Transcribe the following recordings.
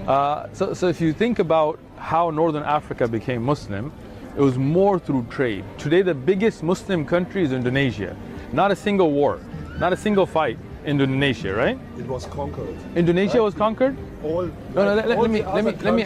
So if you think about how Northern Africa became Muslim, it was more through trade. Today the biggest Muslim country is Indonesia. Not a single war, not a single fight in Indonesia, right? It was conquered. Indonesia right? was conquered? Let me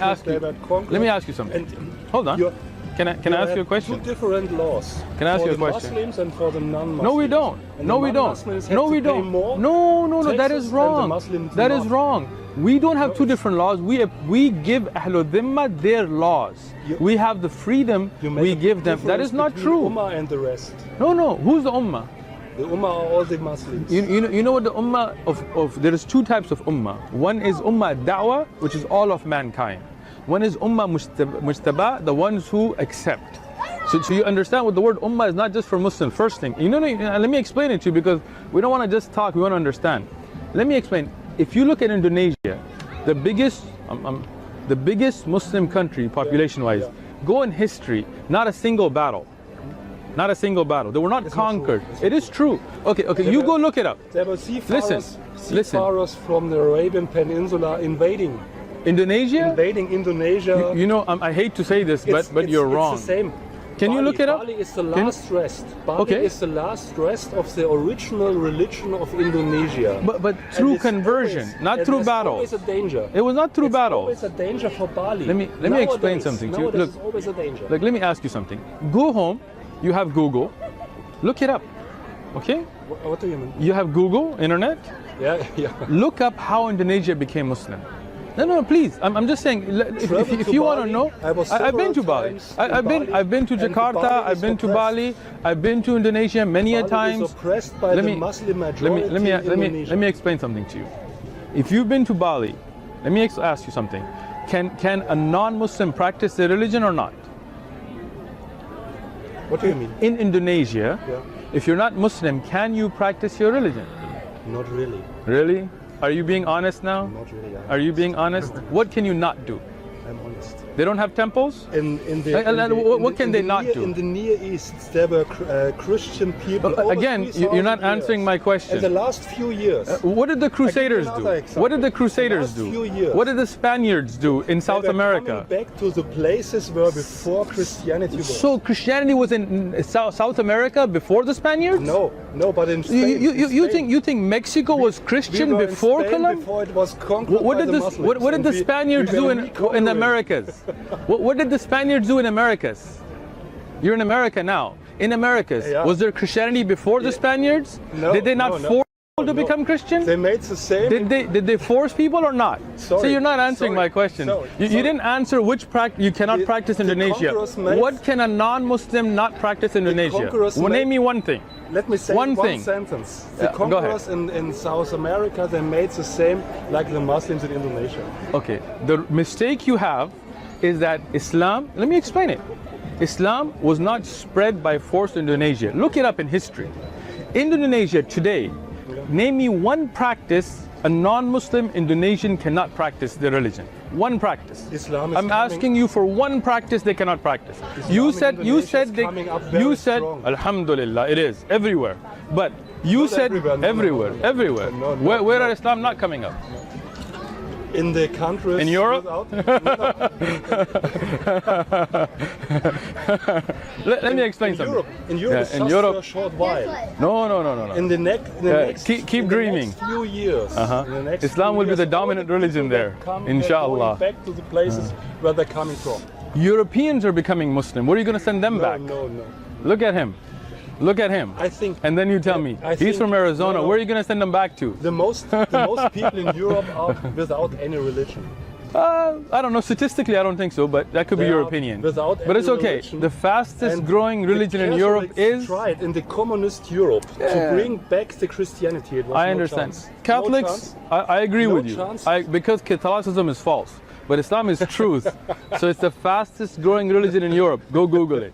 ask you something. Hold on. Can I ask you a question? Two different laws. Can I ask you a question? For the Muslims and for the non-Muslims. No, we don't. No, we don't. No, we don't. No, that is wrong. That is wrong. We don't have two different laws. We give Ahlul Dhimma their laws. We have the freedom. We give them. That is not true. Ummah and the rest. No. Who's the Ummah? The Ummah are all the Muslims. You know what the Ummah of there is two types of Ummah. One is Ummah Dawah, which is all of mankind. One is Ummah Mujtaba, the ones who accept. So you understand what the word Ummah is not just for Muslims. First thing, let me explain it to you because we don't want to just talk, we want to understand. Let me explain. If you look at Indonesia, the biggest Muslim country population-wise, go in history, not a single battle. Not a single battle. They were not conquered. It is true. Okay, you go look it up. There were seafarers from the Arabian Peninsula invading Indonesia? Invading Indonesia. I hate to say this, but you're wrong. It's the same. Can you look it up? Bali is the last rest. Bali is the last rest of the original religion of Indonesia. But through conversion, not through battle. Always a danger. It was not through battle. It's always a danger for Bali. Let me explain something to you. Look, it's always a danger. Look, let me ask you something. Go home. You have Google. Look it up. Okay? What do you mean? You have Google, internet. Yeah. Look up how Indonesia became Muslim. No, please. I'm just saying. If you want to know, I've been to Bali. I've been to Jakarta. I've been to Bali. I've been to Indonesia many a times. Is oppressed by the Muslim majority in Indonesia. Let me explain something to you. If you've been to Bali, let me ask you something. Can a non-Muslim practice their religion or not? What do you mean? In Indonesia, if you're not Muslim, can you practice your religion? Not really. Really? Are you being honest now? Not really. Are you being honest? What can you not do? I'm honest. They don't have temples? What can they not do? In the Near East, there were Christian people. Again, you're not answering my question. In the last few years. What did the Crusaders do? What did the Crusaders do? What did the Spaniards do in South America? Coming back to the places where before Christianity was. So Christianity was in South America before the Spaniards? No, but in Spain. You think Mexico was Christian before Columbus? Before it was conquered by the Muslims. What did the Spaniards do in the Americas? What did the Spaniards do in Americas? You're in America now. In Americas, was there Christianity before the Spaniards? No. Did they not force people to become Christian? They made the same. Did they force people or not? So you're not answering my question. You didn't answer which practice you cannot practice in Indonesia. What can a non-Muslim not practice in Indonesia? Name me one thing. Let me say one sentence. The conquerors in South America, they made the same like the Muslims in Indonesia. Okay, the mistake you have is that Islam, let me explain it. Islam was not spread by force in Indonesia. Look it up in history. In Indonesia today, name me one practice a non-Muslim Indonesian cannot practice their religion. One practice. I'm asking you for one practice they cannot practice. You said Alhamdulillah, it is everywhere. But you said everywhere. Where are Islam not coming up? In the countries in Europe? Let me explain something. In Europe, in Europe, for a short while. No. In the next keep dreaming. Few years. Islam will be the dominant religion there, inshallah. Back to the places where they're coming from. Europeans are becoming Muslim. What are you going to send them back? No. Look at him. I think. And then you tell me, he's from Arizona. Where are you going to send him back to? The most people in Europe are without any religion. I don't know. Statistically, I don't think so, but that could be your opinion. But it's okay. Religion. The fastest growing religion in Europe is tried in the communist Europe to bring back the Christianity. It was I understand. Catholics, I agree with you. Because Catholicism is false. But Islam is truth. So it's the fastest growing religion in Europe. Go Google it.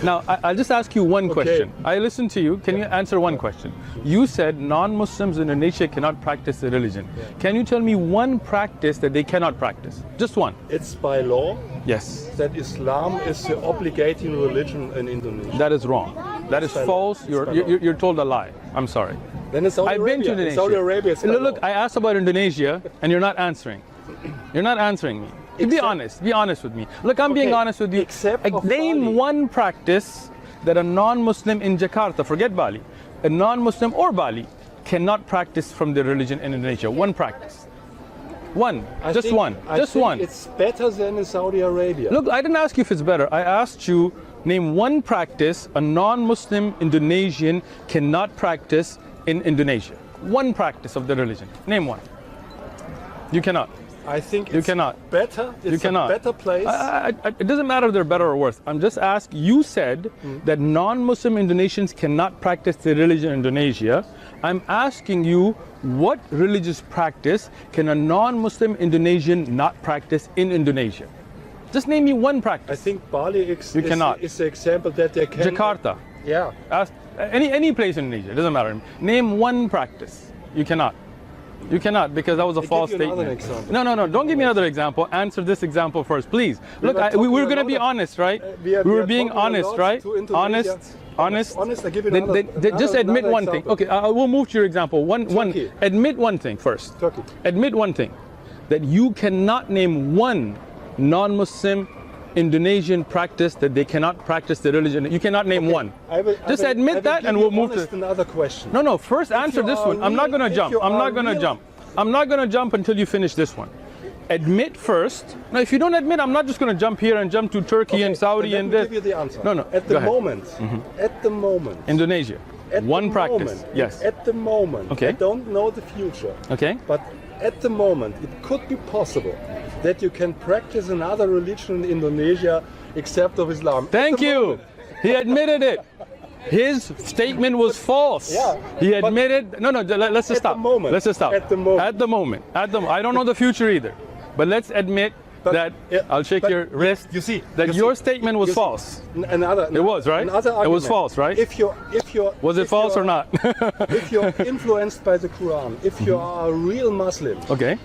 Now, I'll just ask you one question. I listened to you. Can you answer one question? You said non-Muslims in Indonesia cannot practice their religion. Can you tell me one practice that they cannot practice? Just one. It's by law. Yes. That Islam is the obligating religion in Indonesia. That is wrong. That is false. You're told a lie. I'm sorry. Then it's Saudi Arabia. I've been to Indonesia. Saudi Arabia. Look, I asked about Indonesia and you're not answering. You're not answering me. Be honest. Be honest with me. Look, I'm being honest with you. Name one practice that a non-Muslim in Jakarta, forget Bali, a non-Muslim or Bali, cannot practice from their religion in Indonesia. One practice. One. Just one. Just one. It's better than in Saudi Arabia. Look, I didn't ask you if it's better. I asked you, name one practice a non-Muslim Indonesian cannot practice in Indonesia. One practice of the religion. Name one. You cannot. I think you cannot. Better. It's you cannot. A better place. It doesn't matter if they're better or worse. I'm just asking. You said that non-Muslim Indonesians cannot practice their religion in Indonesia. I'm asking you, what religious practice can a non-Muslim Indonesian not practice in Indonesia? Just name me one practice. I think Bali is the example that they can. Jakarta. Yeah. Ask any place in Indonesia. It doesn't matter. Name one practice. You cannot. You cannot, because that was a false statement. No. Don't give me another example. Answer this example first, please. Look, we're going to be honest, right? We were being honest, right? Honest. I give you just admit one thing. Okay, we'll move to your example. One. Admit one thing first. Turkey. Admit one thing, that you cannot name one non-Muslim Indonesian practice that they cannot practice the religion. You cannot name one. Just admit that, and we'll move to another question. No. First, answer this one. I'm not going to jump. I'm not going to jump. I'm not going to jump until you finish this one. Admit first. Now, if you don't admit, I'm not just going to jump here and jump to Turkey and Saudi and this. Give you the answer. No. At the moment. Indonesia. One practice. Yes. At the moment. Okay. I don't know the future. Okay. But at the moment, it could be possible that you can practice another religion in Indonesia except of Islam. Thank you. He admitted it. His statement was false. Yeah. He admitted. No. Let's just stop. Let's just stop. At the moment. At the moment. I don't know the future either. But let's admit that I'll shake your wrist. You see that your statement was false. It was, right? It was false, right? Was it false or not? If you're influenced by the Quran, if you are a real Muslim, okay.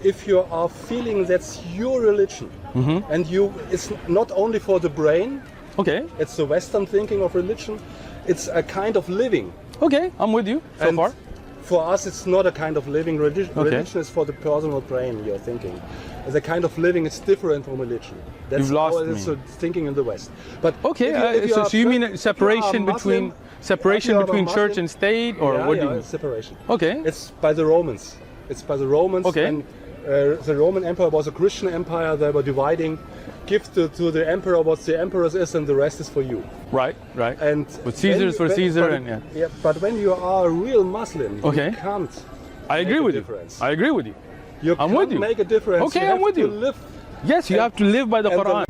If you are feeling that's your religion, and it's not only for the brain. Okay. It's the Western thinking of religion. It's a kind of living. Okay, I'm with you so far. For us, it's not a kind of living. Religion is for the personal brain, you're thinking. The kind of living is different from religion. That's You've lost how it's thinking in the West. But okay, so you mean a separation between church and state, or what do you mean? Separation. Okay. It's by the Romans. It's by the Romans. Okay. And the Roman Empire was a Christian empire. They were dividing. Give to the emperor what the emperor's is, and the rest is for you. Right. And with Caesar's for Caesar, but when you are a real Muslim, you can't. I agree with you. I'm with you. You can't make a difference. Okay, I'm with you. Yes, you have to live by the Quran.